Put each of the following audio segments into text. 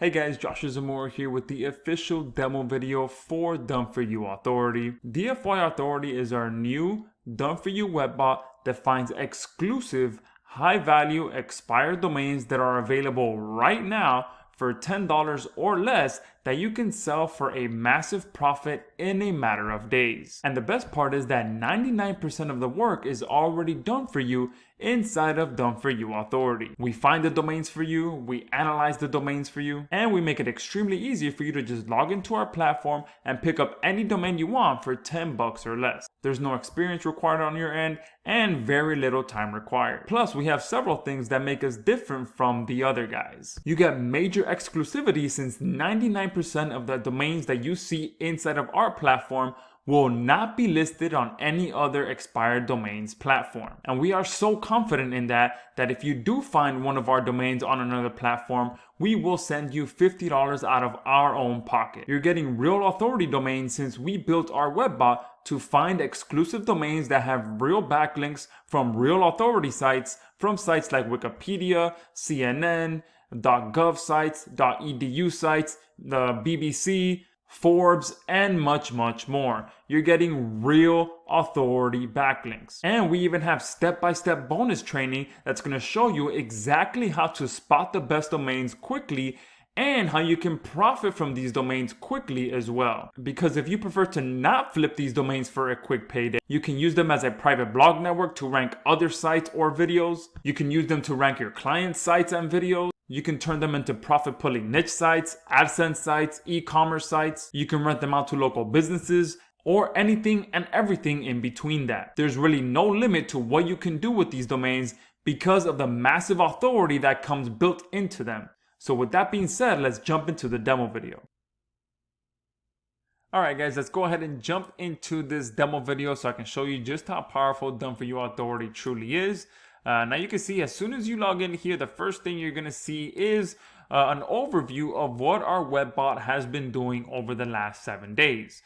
Hey guys, Josh Zamora here with the official demo video for Done For You Authority. DFY Authority is our new Done For You web bot that finds exclusive, high-value expired domains that are available right now for $10 or less that you can sell for a massive profit in a matter of days. And the best part is that 99% of the work is already done for you inside of Done For You Authority. We find the domains for you, we analyze the domains for you, and we make it extremely easy for you to just log into our platform and pick up any domain you want for 10 bucks or less. There's no experience required on your end and very little time required. Plus, we have several things that make us different from the other guys. You get major exclusivity since 99% of the domains that you see inside of our platform will not be listed on any other expired domains platform. And we are so confident in that if you do find one of our domains on another platform, we will send you $50 out of our own pocket. You're getting real authority domains since we built our web bot to find exclusive domains that have real backlinks from real authority sites, from sites like Wikipedia, CNN, .gov sites, .edu sites, the BBC, Forbes, and much more. You're getting real authority backlinks. And we even have step-by-step bonus training that's going to show you exactly how to spot the best domains quickly and how you can profit from these domains quickly as well. Because if you prefer to not flip these domains for a quick payday, you can use them as a private blog network to rank other sites or videos. You can use them to rank your client sites and videos. You can turn them into profit-pulling niche sites, AdSense sites, e-commerce sites. You can rent them out to local businesses or anything and everything in between that. There's really no limit to what you can do with these domains because of the massive authority that comes built into them. So with that being said, let's jump into the demo video. Alright guys, let's go ahead and jump into this demo video so I can show you just how powerful Done For You Authority truly is. Now you can see as soon as you log in here, the first thing you're going to see is an overview of what our web bot has been doing over the last 7 days.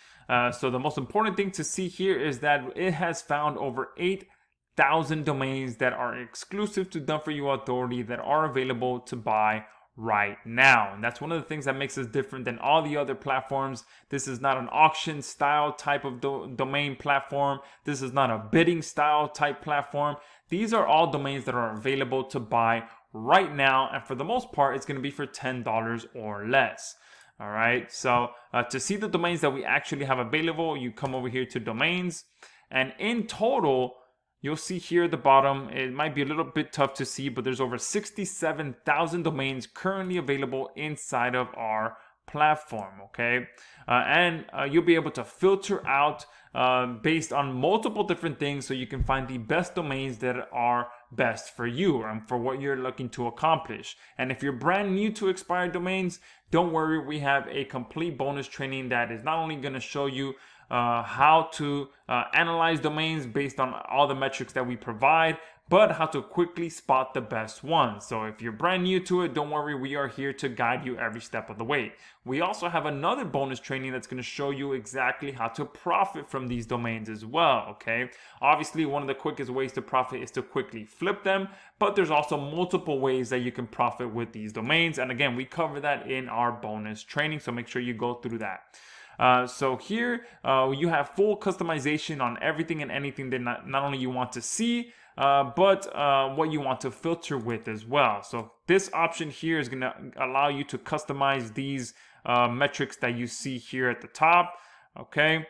So the most important thing to see here is that it has found over 8,000 domains that are exclusive to Done For You Authority that are available to buy right now. And that's one of the things that makes us different than all the other platforms. This is not an auction style type of domain platform. This is not a bidding style type platform. These are all domains that are available to buy right now, and for the most part it's going to be for $10 or less. All right, so to see the domains that we actually have available, you come over here to domains, and in total you'll see here at the bottom, it might be a little bit tough to see, but there's over 67,000 domains currently available inside of our platform. Okay, and you'll be able to filter out based on multiple different things, so you can find the best domains that are best for you and for what you're looking to accomplish. And if you're brand new to expired domains, don't worry, we have a complete bonus training that is not only going to show you how to analyze domains based on all the metrics that we provide, but how to quickly spot the best ones. So if you're brand new to it, don't worry, we are here to guide you every step of the way. We also have another bonus training that's going to show you exactly how to profit from these domains as well. Okay, obviously one of the quickest ways to profit is to quickly flip them, but there's also multiple ways that you can profit with these domains, and again, we cover that in our bonus training, so make sure you go through that. So here you have full customization on everything and anything that not only you want to see, but what you want to filter with as well. So this option here is going to allow you to customize these metrics that you see here at the top. Okay,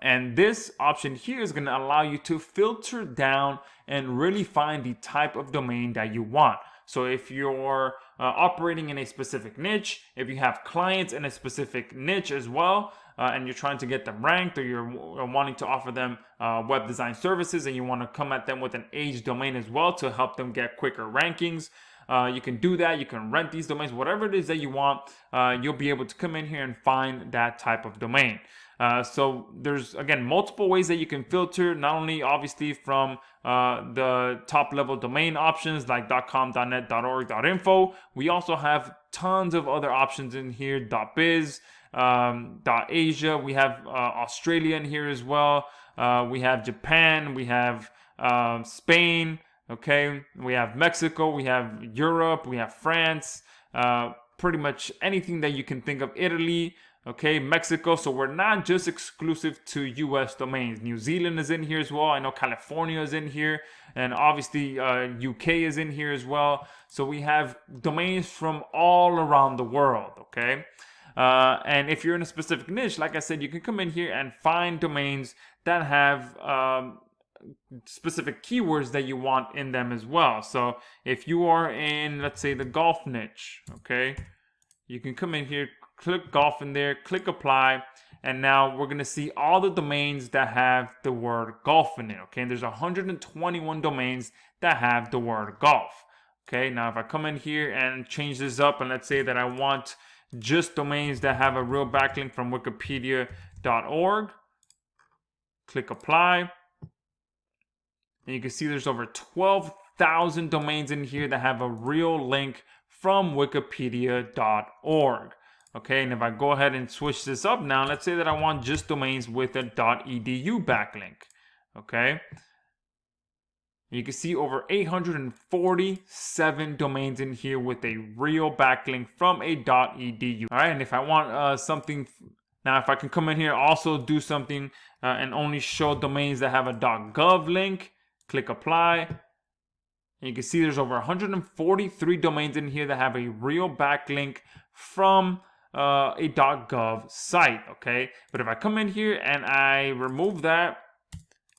and this option here is going to allow you to filter down and really find the type of domain that you want. So if you're operating in a specific niche, if you have clients in a specific niche as well, and you're trying to get them ranked, or you're wanting to offer them web design services and you want to come at them with an age domain as well to help them get quicker rankings, you can do that. You can rent these domains, whatever it is that you want. You'll be able to come in here and find that type of domain. So there's, again, multiple ways that you can filter, not only obviously from the top level domain options like .com, .net, .org, .info. We also have tons of other options in here, .biz, .asia. We have Australia in here as well. We have Japan. We have Spain. Okay, we have Mexico. We have Europe. We have France. pretty much anything that you can think of. Italy, okay, Mexico. So we're not just exclusive to US domains. New Zealand is in here as well. I know California is in here, and obviously UK is in here as well. So we have domains from all around the world, okay? And if you're in a specific niche, like I said, you can come in here and find domains that have specific keywords that you want in them as well. So if you are in, let's say, the golf niche, okay, you can come in here, click golf in there, click apply, and now we're going to see all the domains that have the word golf in it, okay? And there's 121 domains that have the word golf, okay? Now if I come in here and change this up, and let's say that I want just domains that have a real backlink from wikipedia.org, click apply, and you can see there's over 12,000 domains in here that have a real link from wikipedia.org. Okay, and if I go ahead and switch this up now, let's say that I want just domains with a .edu backlink. Okay, you can see over 847 domains in here with a real backlink from a .edu. All right, and if I want something, now if I can come in here, also do something and only show domains that have a .gov link, click apply. And you can see there's over 143 domains in here that have a real backlink from a .gov site, okay? But if I come in here and I remove that,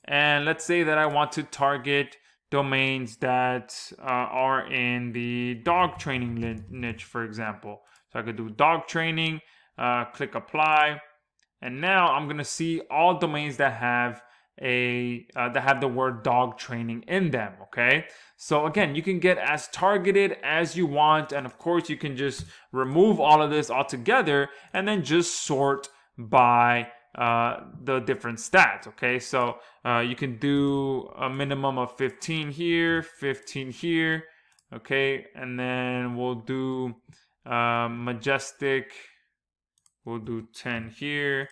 and let's say that I want to target domains that are in the dog training niche, for example. So I could do dog training, click apply, and now I'm gonna see all domains that have the word dog training in them, okay? So again, you can get as targeted as you want, and of course you can just remove all of this altogether and then just sort by the different stats, okay? So you can do a minimum of 15 here, 15 here, okay? And then we'll do majestic, we'll do 10 here,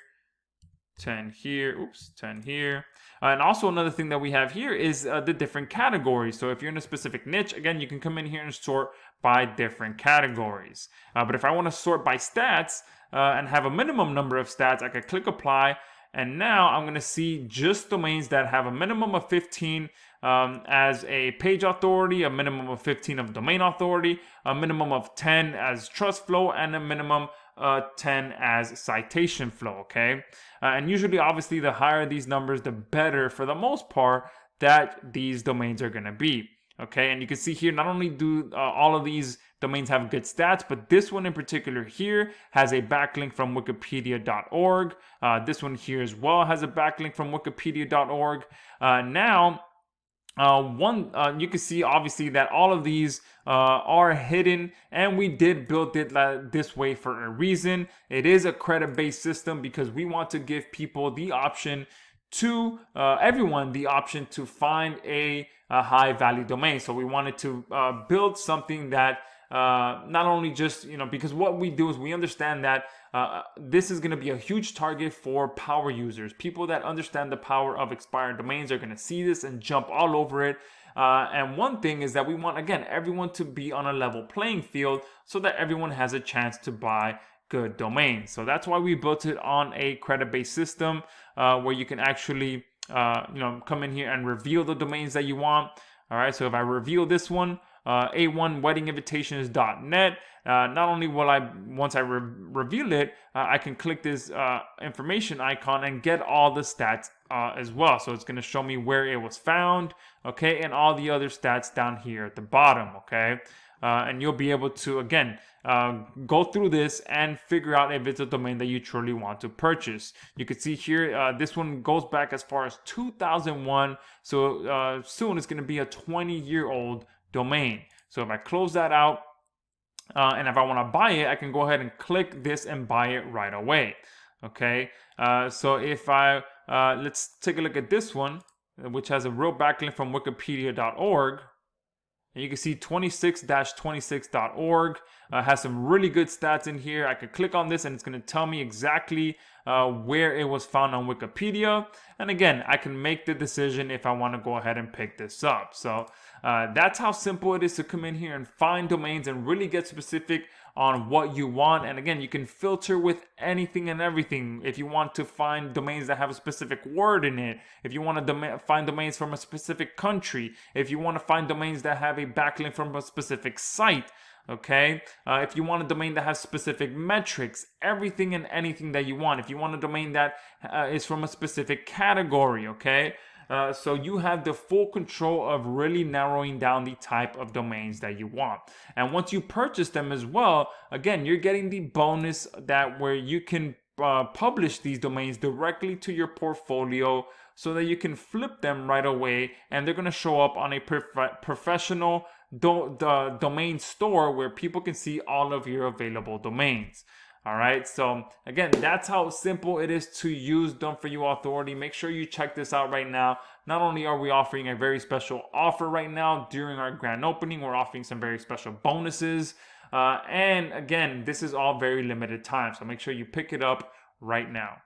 10 here, oops, 10 here. And also another thing that we have here is the different categories. So if you're in a specific niche, again, you can come in here and sort by different categories. But if I want to sort by stats and have a minimum number of stats, I could click apply. And now I'm going to see just domains that have a minimum of 15 as a page authority, a minimum of 15 of domain authority, a minimum of 10 as trust flow, and a minimum 10 as citation flow, okay? And usually, obviously, the higher these numbers, the better, for the most part, that these domains are going to be, okay? And you can see here, not only do all of these domains have good stats, but this one in particular here has a backlink from wikipedia.org. This one here as well has a backlink from wikipedia.org. Now, you can see obviously that all of these are hidden, and we did build it this way for a reason. It is a credit-based system because we want to give people the option to everyone the option to find a high value domain. So we wanted to build something that not only just, because what we do is we understand that this is going to be a huge target for power users. People that understand the power of expired domains are going to see this and jump all over it. And one thing is that we want, again, everyone to be on a level playing field so that everyone has a chance to buy good domains. So that's why we built it on a credit-based system where you can actually, come in here and reveal the domains that you want. All right, so if I reveal this one, A1weddinginvitations.net. Not only will once I reveal it, I can click this information icon and get all the stats as well. So it's going to show me where it was found, okay, and all the other stats down here at the bottom, okay. And you'll be able to, again, go through this and figure out if it's a domain that you truly want to purchase. You can see here, this one goes back as far as 2001. So soon it's going to be a 20-year-old domain. So if I close that out, and if I want to buy it, I can go ahead and click this and buy it right away. Okay. So if let's take a look at this one, which has a real backlink from wikipedia.org. And you can see 26-26.org has some really good stats in here. I could click on this and it's going to tell me exactly where it was found on Wikipedia. And again, I can make the decision if I want to go ahead and pick this up. So that's how simple it is to come in here and find domains and really get specific on what you want. And again, you can filter with anything and everything. If you want to find domains that have a specific word in it, if you want to find domains from a specific country, if you want to find domains that have a backlink from a specific site, okay, if you want a domain that has specific metrics, everything and anything that you want. If you want a domain that is from a specific category, okay, so you have the full control of really narrowing down the type of domains that you want. And once you purchase them as well, again, you're getting the bonus that where you can publish these domains directly to your portfolio so that you can flip them right away, and they're going to show up on a professional domain store where people can see all of your available domains. All right, so again, that's how simple it is to use Done For You Authority. Make sure you check this out right now. Not only are we offering a very special offer right now during our grand opening, we're offering some very special bonuses. And again, this is all very limited time, so make sure you pick it up right now.